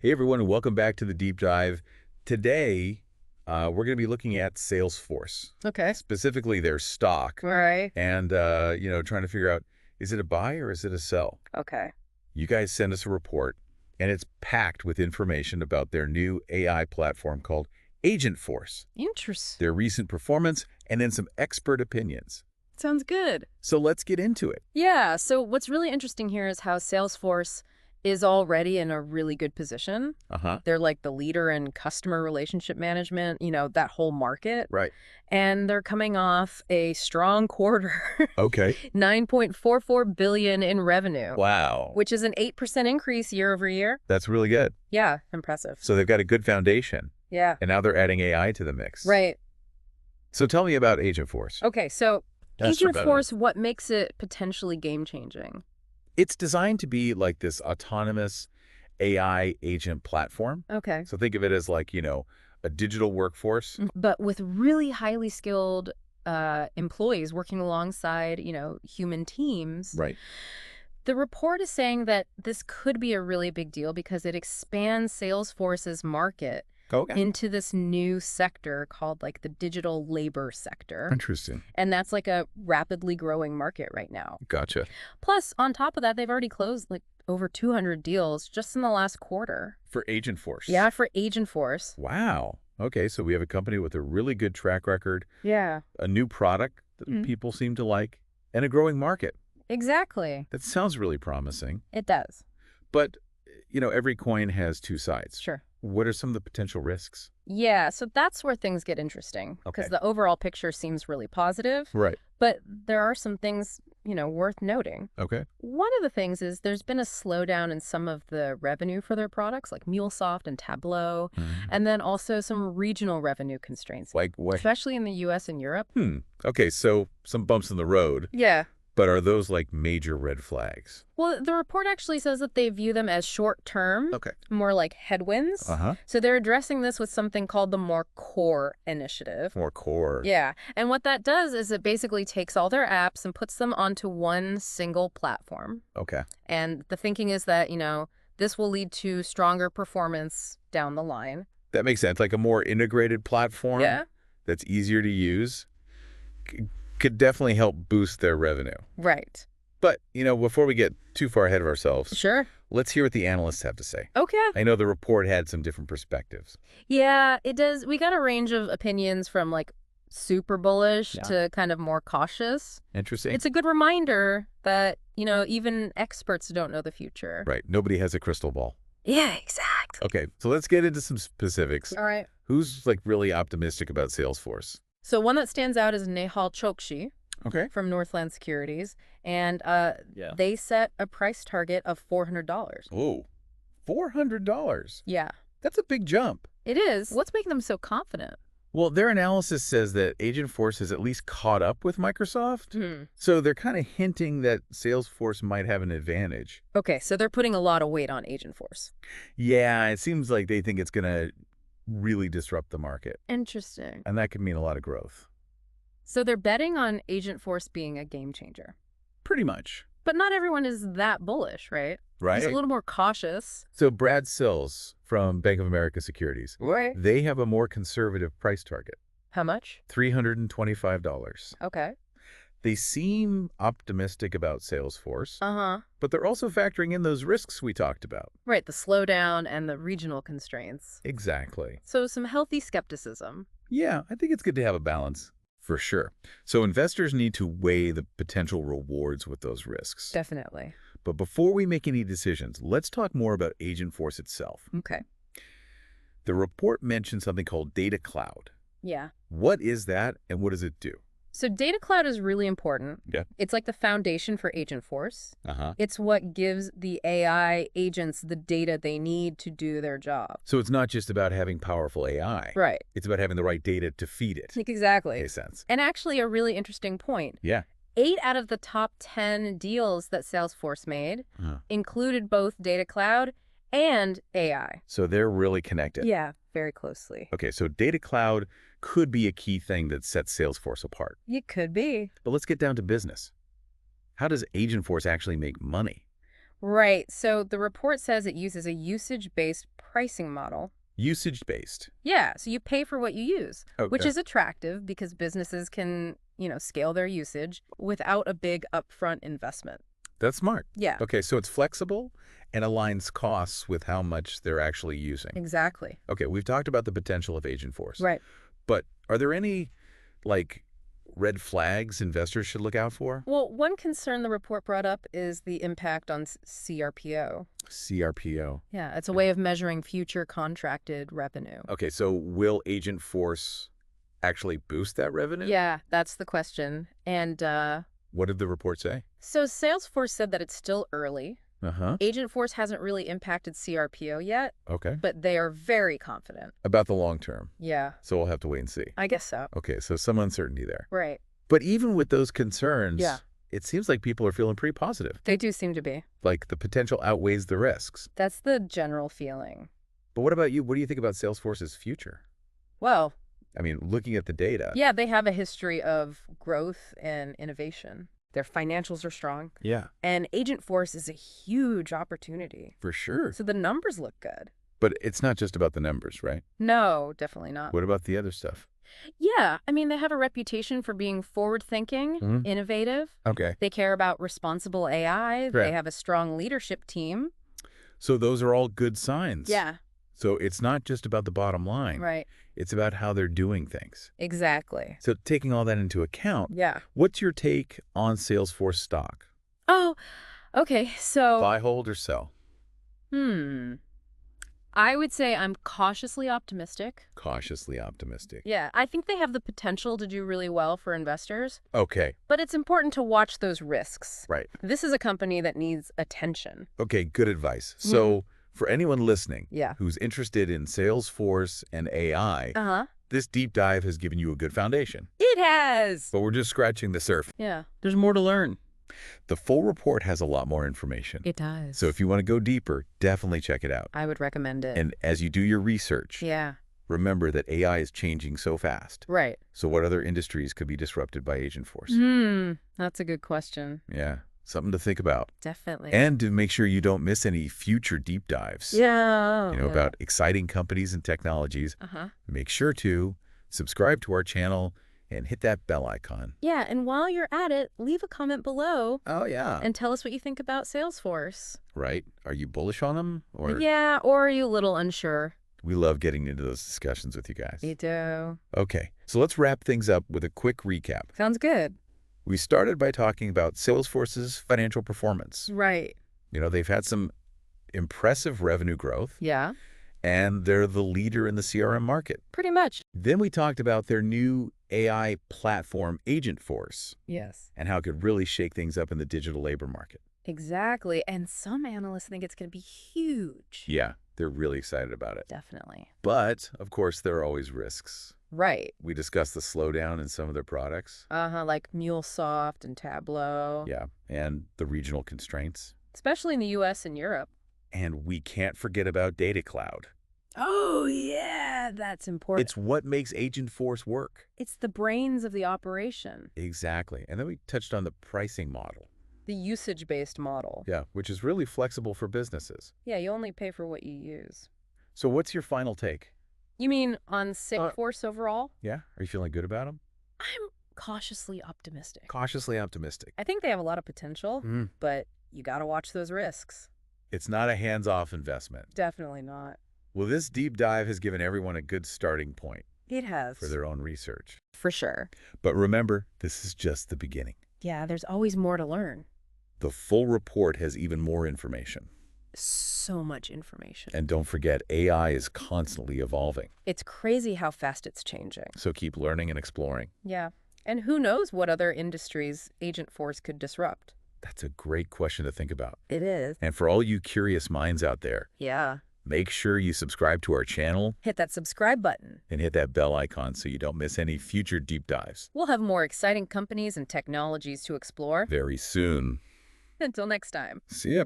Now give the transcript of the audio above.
Hey everyone, and welcome back to the deep dive. Today, we're going to be looking at Salesforce, Okay. specifically their stock, All right. and trying to figure out, is it a buy or is it a sell? Okay. You guys sent us a report, and it's packed with information about their new AI platform called Agentforce, Interesting. their recent performance, and then some expert opinions. Sounds good. So let's get into it. Yeah. So what's really interesting here is how Salesforce is already in a really good position. Uh-huh. They're like the leader in customer relationship management, that whole market. Right. And they're coming off a strong quarter, Okay. 9.44 billion in revenue, Wow. which is an 8% increase year over year. That's really good. Yeah, impressive. So they've got a good foundation, Yeah. and now they're adding AI to the mix. Right. So tell me about Agentforce. Okay, so That's about it. Agentforce, what makes it potentially game-changing? It's designed to be like this autonomous AI agent platform. Okay. So think of it as like, a digital workforce. But with really highly skilled employees working alongside, human teams. Right. The report is saying that this could be a really big deal because it expands Salesforce's market Okay. into this new sector called like the digital labor sector. Interesting. And that's like a rapidly growing market right now. Gotcha. Plus, on top of that, they've already closed like over 200 deals just in the last quarter. For Agentforce. Yeah, for Agentforce. Wow. Okay, so we have a company with a really good track record, Yeah. a new product that people seem to like, and a growing market. Exactly. That sounds really promising. It does. But, every coin has two sides. Sure. What are some of the potential risks? Yeah, so that's where things get interesting because Okay. the overall picture seems really positive, Right. but there are some things, worth noting. Okay. One of the things is there's been a slowdown in some of the revenue for their products like MuleSoft and Tableau, and then also some regional revenue constraints, Like what? especially in the US and Europe. Okay, so some bumps in the road, Yeah. but are those like major red flags? Well, the report actually says that they view them as short-term, Okay. more like headwinds. Uh-huh. So they're addressing this with something called the More Core Initiative. More core. Yeah. And what that does is it basically takes all their apps and puts them onto one single platform. Okay. And the thinking is that, this will lead to stronger performance down the line. That makes sense. Like a more integrated platform Yeah. that's easier to use could definitely help boost their revenue. Right. But, before we get too far ahead of ourselves, Sure. let's hear what the analysts have to say. Okay. I know the report had some different perspectives. Yeah, it does. We got a range of opinions from like super bullish to kind of more cautious. Interesting. It's a good reminder that, even experts don't know the future. Right. Nobody has a crystal ball. Yeah, exactly. Okay, so let's get into some specifics. All right. Who's like really optimistic about Salesforce? So one that stands out is Nehal Chokshi Okay. from Northland Securities, and they set a price target of $400. Oh, $400. Yeah, That's a big jump. it is. What's making them so confident? Well, their analysis says that Agentforce has at least caught up with Microsoft. So they're kind of hinting that Salesforce might have an advantage. Okay, so they're putting a lot of weight on Agentforce. Yeah, it seems like they think it's going to really disrupt the market. Interesting. And that could mean a lot of growth. So they're betting on Agentforce being a game changer. Pretty much. But not everyone is that bullish, right? Right. Just a little more cautious. So Brad Sills from Bank of America Securities, Right. they have a more conservative price target, How much? $325. Okay. They seem optimistic about Salesforce, Uh-huh. but they're also factoring in those risks we talked about. Right, the slowdown and the regional constraints. Exactly. So some healthy skepticism. Yeah, I think it's good to have a balance, for sure. So investors need to weigh the potential rewards with those risks. Definitely. But before we make any decisions, let's talk more about Agentforce itself. Okay. The report mentioned something called Data Cloud. Yeah. What is that, and what does it do? So Data Cloud is really important. Yeah. It's like the foundation for Agentforce. Uh-huh. It's what gives the AI agents the data they need to do their job. So it's not just about having powerful AI. Right. It's about having the right data to feed it. Exactly. Makes sense. And actually a really interesting point. Yeah. 8 out of the top 10 deals that Salesforce made included both Data Cloud and AI. So they're really connected. Yeah, very closely. Okay, so Data Cloud could be a key thing that sets Salesforce apart. It could be. But let's get down to business. How does Agentforce actually make money? Right. So the report says it uses a usage-based pricing model. Usage-based. Yeah, so you pay for what you use, which Okay. is attractive because businesses can, scale their usage without a big upfront investment. That's smart. Yeah, Okay, so it's flexible and aligns costs with how much they're actually using. exactly. Okay, we've talked about the potential of Agentforce, Right. but are there any, like, red flags investors should look out for? Well, one concern the report brought up is the impact on CRPO. CRPO. Yeah, it's a way of measuring future contracted revenue. Okay, so will Agentforce actually boost that revenue? Yeah, that's the question. And What did the report say? so Salesforce said that it's still early. Uh-huh. Agentforce hasn't really impacted CRPO yet, Okay. but they are very confident. About the long term. Yeah, So we'll have to wait and see. I guess so. Okay, so some uncertainty there. Right. But even with those concerns, Yeah. it seems like people are feeling pretty positive. They do seem to be. Like the potential outweighs the risks. That's the general feeling. But what about you? What do you think about Salesforce's future? Well, I mean, looking at the data. yeah, they have a history of growth and innovation. Their financials are strong, Yeah, and Agentforce is a huge opportunity. for sure. So the numbers look good. But it's not just about the numbers, right? No, definitely not. What about the other stuff? Yeah, I mean, they have a reputation for being forward-thinking, Mhm. innovative. Okay. They care about responsible AI. Right. They have a strong leadership team. So those are all good signs. Yeah, So it's not just about the bottom line. right. It's about how they're doing things. Exactly. So taking all that into account, Yeah. what's your take on Salesforce stock? Oh, okay. So, Buy, hold, or sell? I would say I'm cautiously optimistic. Cautiously optimistic. Yeah, I think they have the potential to do really well for investors, Okay, but it's important to watch those risks. right. This is a company that needs attention. Okay, good advice. So for anyone listening Yeah. who's interested in Salesforce and AI, Uh-huh. this deep dive has given you a good foundation. It has. But we're just scratching the surface. Yeah, There's more to learn. The full report has a lot more information. it does. So if you want to go deeper, definitely check it out. I would recommend it. And as you do your research, Yeah, remember that AI is changing so fast. right. So what other industries could be disrupted by Agentforce? That's a good question. Yeah, something to think about. Definitely. And to make sure you don't miss any future deep dives. Yeah. About exciting companies and technologies. Uh-huh. Make sure to subscribe to our channel and hit that bell icon. Yeah, and while you're at it, leave a comment below Oh, yeah. and tell us what you think about Salesforce. Right? Are you bullish on them? Or Yeah, or are you a little unsure? we love getting into those discussions with you guys. You do. Okay, so let's wrap things up with a quick recap. Sounds good. We started by talking about Salesforce's financial performance. Right. They've had some impressive revenue growth, Yeah, and they're the leader in the CRM market. pretty much. Then we talked about their new AI platform, Agentforce, Yes. and how it could really shake things up in the digital labor market. Exactly. And some analysts think it's going to be huge. Yeah, they're really excited about it. Definitely. But, of course, there are always risks. Right. We discussed the slowdown in some of their products. Like MuleSoft and Tableau. Yeah, and the regional constraints. Especially in the US and Europe. And we can't forget about Data Cloud. Oh, yeah, that's important. It's what makes Agentforce work. It's the brains of the operation. Exactly. And then we touched on the pricing model. The usage-based model. Yeah, which is really flexible for businesses. Yeah, you only pay for what you use. So what's your final take? You mean on Salesforce overall? Yeah? Are you feeling good about them? I'm cautiously optimistic. Cautiously optimistic. I think they have a lot of potential, but you got to watch those risks. It's not a hands-off investment. Definitely not. Well, this deep dive has given everyone a good starting point It has. for their own research. For sure. But remember, this is just the beginning. Yeah, there's always more to learn. The full report has even more information. So much information. And don't forget, AI is constantly evolving. It's crazy how fast it's changing. So keep learning and exploring. Yeah. And who knows what other industries Agentforce could disrupt? That's a great question to think about. It is. And for all you curious minds out there, Yeah. make sure you subscribe to our channel Hit that subscribe button. and hit that bell icon so you don't miss any future deep dives. We'll have more exciting companies and technologies to explore. Very soon. Until next time. See ya.